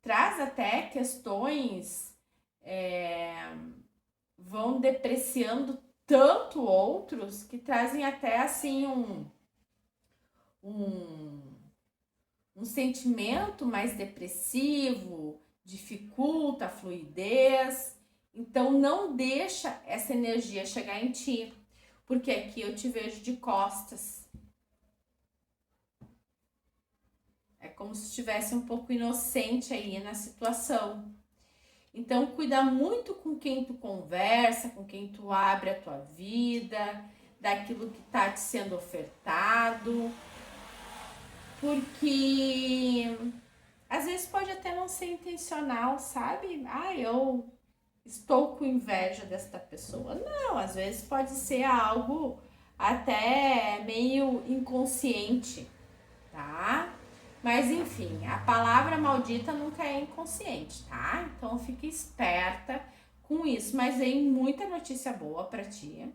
[SPEAKER 1] traz até questões, vão depreciando tanto outros que trazem até assim um sentimento mais depressivo, dificulta a fluidez. Então não deixa essa energia chegar em ti, porque aqui eu te vejo de costas. É como se estivesse um pouco inocente aí na situação. Então, cuida muito com quem tu conversa, com quem tu abre a tua vida, daquilo que tá te sendo ofertado, porque às vezes pode até não ser intencional, sabe? Eu estou com inveja desta pessoa. Não, às vezes pode ser algo até meio inconsciente, tá? Mas enfim, a palavra maldita nunca é inconsciente, tá? Então fique esperta com isso. Mas vem muita notícia boa pra ti.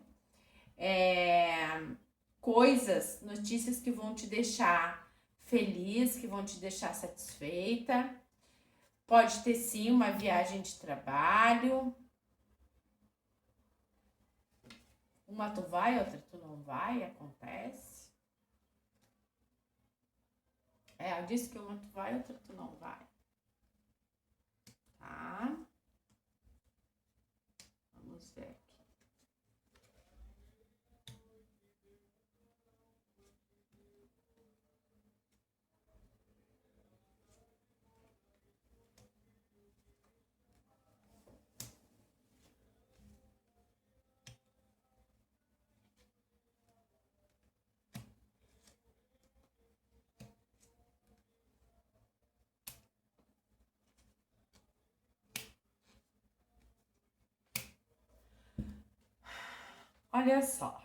[SPEAKER 1] Notícias que vão te deixar feliz, que vão te deixar satisfeita. Pode ter sim uma viagem de trabalho. Uma tu vai, outra tu não vai, acontece. Eu disse que uma tu vai, outra tu não vai. Tá? Vamos ver aqui. Olha só.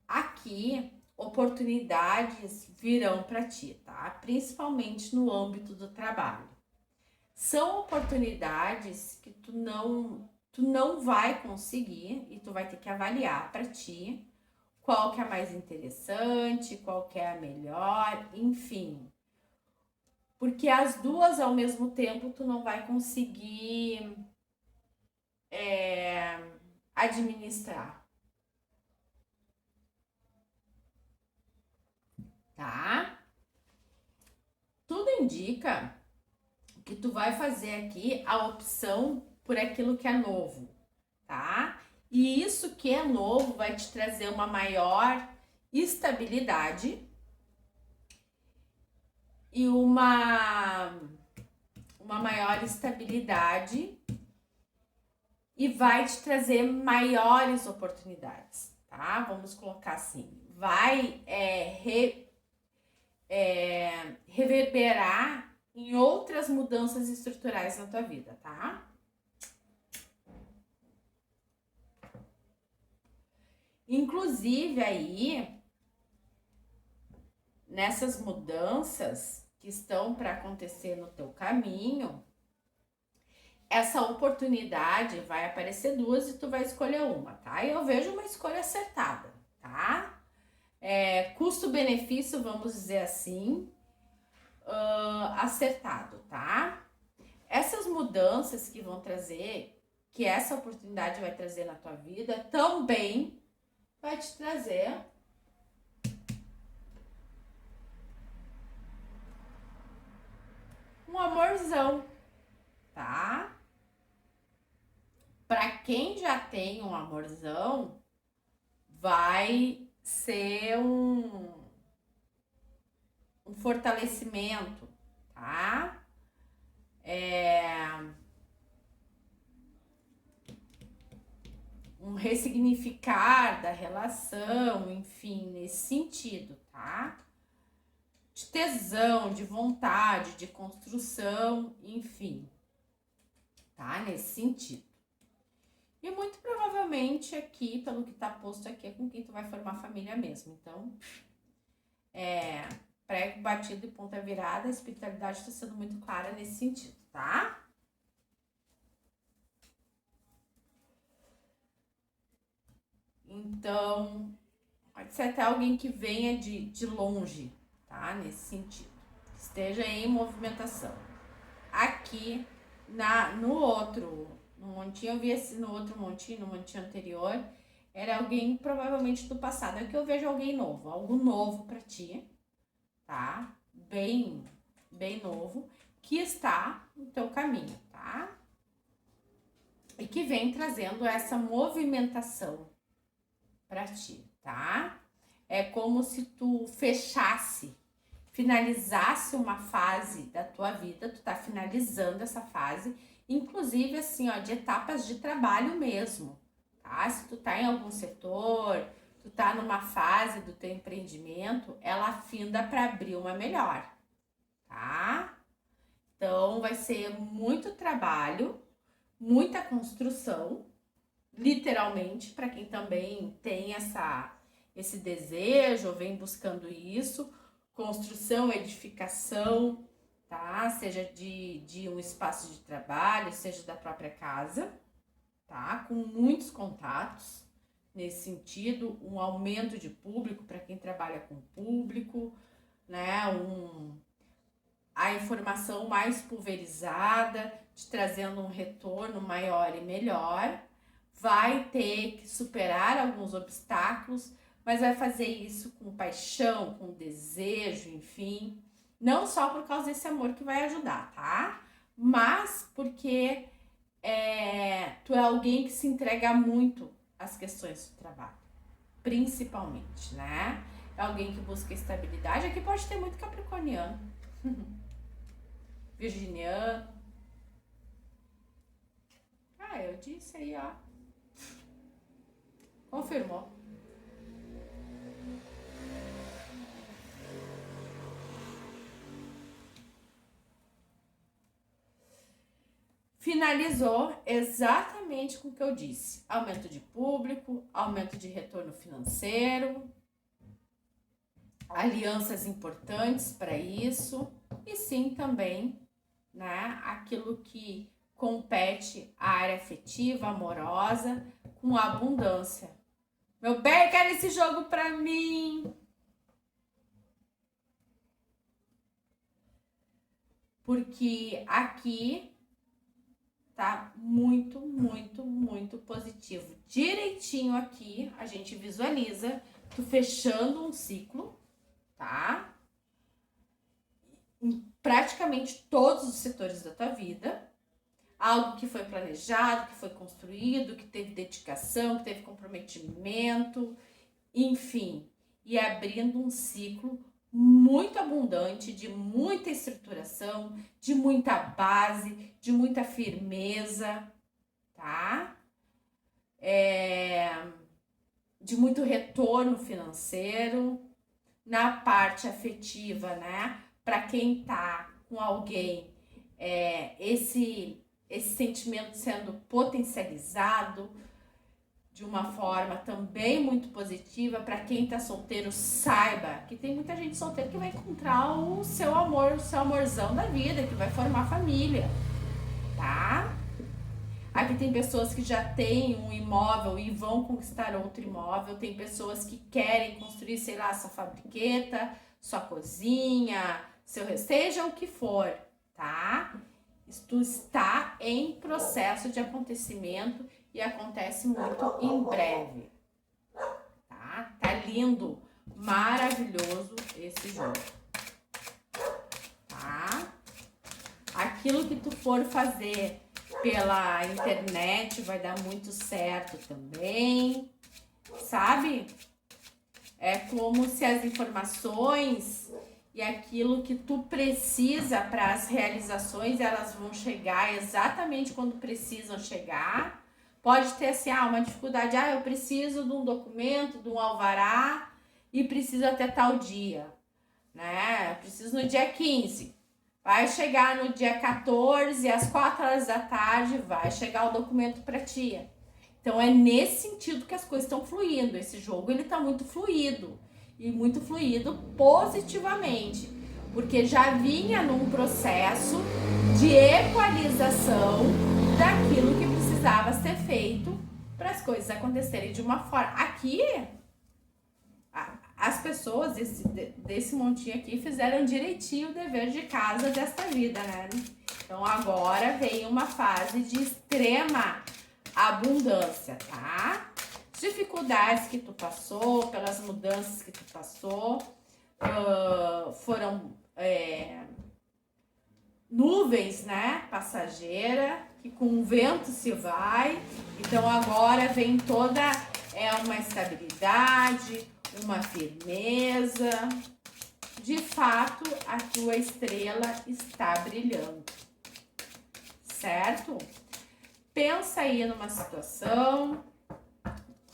[SPEAKER 1] Aqui, oportunidades virão para ti, tá? Principalmente no âmbito do trabalho. São oportunidades que tu não vai conseguir e tu vai ter que avaliar para ti qual que é a mais interessante, qual que é a melhor, enfim. Porque as duas ao mesmo tempo tu não vai conseguir administrar. Tá? Tudo indica que tu vai fazer aqui a opção por aquilo que é novo, tá? E isso que é novo vai te trazer uma maior estabilidade e uma maior estabilidade e vai te trazer maiores oportunidades, tá? Vamos colocar assim, vai reverberar em outras mudanças estruturais na tua vida, tá? Inclusive aí, nessas mudanças que estão para acontecer no teu caminho, essa oportunidade vai aparecer duas e tu vai escolher uma, tá? E eu vejo uma escolha acertada, tá? Custo-benefício, vamos dizer assim, acertado, tá? Essas mudanças que vão trazer, que essa oportunidade vai trazer na tua vida, também vai te trazer um amorzão, tá? Para quem já tem um amorzão, vai ser um fortalecimento, tá? Um ressignificar da relação, enfim, nesse sentido, tá? De tesão, de vontade, de construção, enfim, tá? Nesse sentido. E muito provavelmente aqui, pelo que tá posto aqui, é com quem tu vai formar família mesmo. Então, prego batido e ponta virada, a espiritualidade está sendo muito clara nesse sentido, tá? Então, pode ser até alguém que venha de longe, tá? Nesse sentido. Esteja em movimentação. Aqui, no outro montinho, eu vi no outro montinho, no montinho anterior, era alguém provavelmente do passado. Aqui eu vejo alguém novo, algo novo pra ti, tá? Bem novo, que está no teu caminho, tá? E que vem trazendo essa movimentação pra ti, tá? É como se tu finalizasse uma fase da tua vida, tu tá finalizando essa fase, inclusive assim, ó, de etapas de trabalho mesmo, tá? Se tu tá em algum setor, tu tá numa fase do teu empreendimento, ela finda para abrir uma melhor, tá? Então vai ser muito trabalho, muita construção, literalmente, para quem também tem esse desejo, ou vem buscando isso, construção, edificação, tá? Seja de um espaço de trabalho, seja da própria casa, tá? Com muitos contatos nesse sentido, um aumento de público para quem trabalha com público, né? A informação mais pulverizada, te trazendo um retorno maior e melhor. Vai ter que superar alguns obstáculos, mas vai fazer isso com paixão, com desejo, enfim. Não só por causa desse amor que vai ajudar, tá? Mas porque tu é alguém que se entrega muito às questões do trabalho, principalmente, né? É alguém que busca estabilidade. Aqui pode ter muito capricorniano, virginiano. Eu disse aí, ó. Confirmou. Finalizou exatamente com o que eu disse. Aumento de público, aumento de retorno financeiro, alianças importantes para isso. E sim, também, né, aquilo que compete à área afetiva, amorosa, com abundância. Meu bem, quero esse jogo pra mim. Porque aqui tá muito, muito, muito positivo. Direitinho aqui, a gente visualiza tu fechando um ciclo, tá? Em praticamente todos os setores da tua vida. Algo que foi planejado, que foi construído, que teve dedicação, que teve comprometimento, enfim. E abrindo um ciclo muito abundante, de muita estruturação, de muita base, de muita firmeza, tá? De muito retorno financeiro. Na parte afetiva, né? Para quem tá com alguém, esse sentimento sendo potencializado de uma forma também muito positiva. Para quem tá solteiro, saiba que tem muita gente solteira que vai encontrar o seu amor, o seu amorzão da vida, que vai formar família, tá? Aqui tem pessoas que já têm um imóvel e vão conquistar outro imóvel. Tem pessoas que querem construir, sei lá, sua fabriqueta, sua cozinha, seja o que for, tá? Isto está em processo de acontecimento e acontece muito em breve, tá? Tá lindo, maravilhoso esse jogo, tá? Aquilo que tu for fazer pela internet vai dar muito certo também, sabe? É como se as informações e aquilo que tu precisa para as realizações, elas vão chegar exatamente quando precisam chegar. Pode ter assim, uma dificuldade, eu preciso de um documento, de um alvará e preciso até tal dia, né? Eu preciso no dia 15. Vai chegar no dia 14, às 4 horas da tarde, vai chegar o documento para ti. Então é nesse sentido que as coisas estão fluindo. Esse jogo ele tá muito fluido. E muito fluido positivamente. Porque já vinha num processo de equalização daquilo que precisava ser feito para as coisas acontecerem de uma forma. Aqui, as pessoas desse montinho aqui fizeram direitinho o dever de casa desta vida, né? Então agora vem uma fase de extrema abundância, tá? Dificuldades que tu passou, pelas mudanças que tu passou, foram nuvens, né? Passageira, que com o vento se vai. Então agora vem toda uma estabilidade, uma firmeza. De fato, a tua estrela está brilhando, certo? Pensa aí numa situação.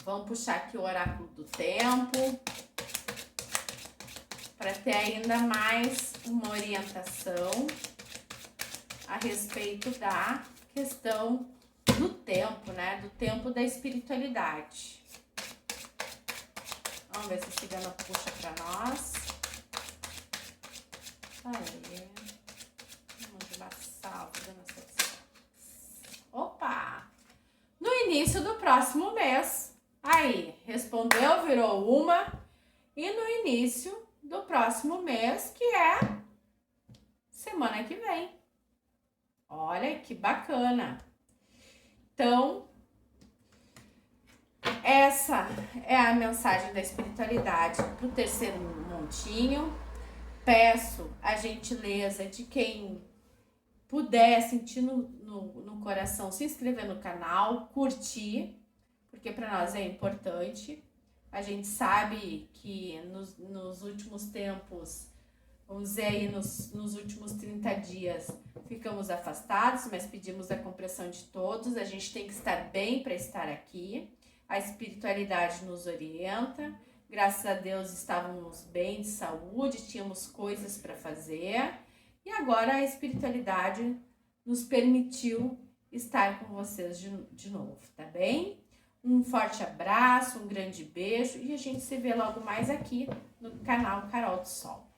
[SPEAKER 1] Vamos puxar aqui o oráculo do tempo para ter ainda mais uma orientação a respeito da questão do tempo, né? Do tempo da espiritualidade. Vamos ver se a cigana puxa pra nós. Aí. Vamos de uma salva da nossa satisfação. Opa! No início do próximo mês. Aí, respondeu, virou uma. E no início do próximo mês, que é semana que vem. Olha que bacana. Então, essa é a mensagem da espiritualidade para o terceiro montinho. Peço a gentileza de quem puder sentir no coração se inscrever no canal, curtir, porque para nós é importante. A gente sabe que nos últimos tempos, vamos dizer aí, nos últimos 30 dias, ficamos afastados, mas pedimos a compreensão de todos. A gente tem que estar bem para estar aqui. A espiritualidade nos orienta. Graças a Deus estávamos bem de saúde, tínhamos coisas para fazer. E agora a espiritualidade nos permitiu estar com vocês de novo, tá bem? Um forte abraço, um grande beijo e a gente se vê logo mais aqui no canal Carol do Sol.